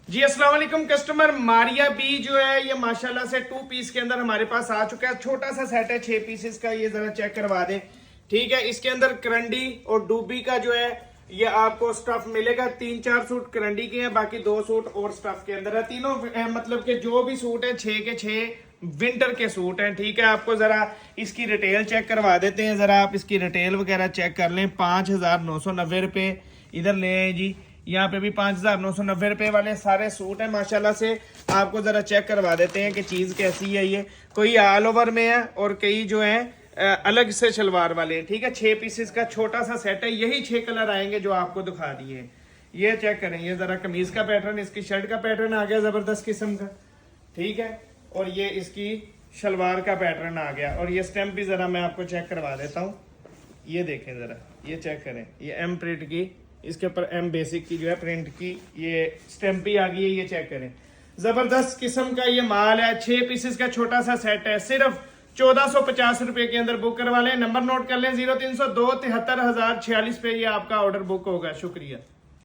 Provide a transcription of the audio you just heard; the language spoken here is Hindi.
जी अस्सलाम वालेकुम कस्टमर। मारिया बी जो है ये माशाल्लाह से 2 पीस के अंदर हमारे पास आ चुका है। छोटा सा सेट है 6 पीसेस का, ये जरा चेक करवा दें। ठीक है, इसके अंदर करंडी और डूबी का जो है ये आपको स्टफ मिलेगा। 3-4 सूट करंडी के हैं, बाकी 2 सूट और स्टफ के अंदर है। तीनों मतलब के जो भी सूट है 6 के 6 विंटर के सूट हैं। ठीक है, आपको जरा इसकी रिटेल चेक करवा देते हैं। जरा आप इसकी रिटेल वगैरह चेक कर लें। 5,990 रुपये इधर ले आए जी। यहाँ पे भी 5,990 रुपये वाले सारे सूट हैं माशाल्लाह से। आपको जरा चेक करवा देते हैं कि चीज कैसी है। ये कोई ऑल ओवर में है और कई जो है अलग से शलवार वाले हैं। ठीक है, 6 पीसेस का छोटा सा सेट है। यही 6 कलर आएंगे जो आपको दिखा दिए। ये चेक करें, ये जरा कमीज का पैटर्न, इसकी शर्ट का पैटर्न आ गया जबरदस्त किस्म का। ठीक है, और ये इसकी शलवार का पैटर्न आ गया। और ये स्टैम्प भी जरा मैं आपको चेक करवा देता हूँ। ये देखें जरा, ये चेक करें, ये एम प्रिंट की, इसके ऊपर एम बेसिक की जो है प्रिंट की ये स्टैम्प भी आ गई है। ये चेक करें, जबरदस्त किस्म का ये माल है। 6 पीसेस का छोटा सा सेट है। सिर्फ 1450 रुपए के अंदर बुक करवा लें। नंबर नोट कर लें 0302 73,046 पे ये आपका ऑर्डर बुक होगा। शुक्रिया।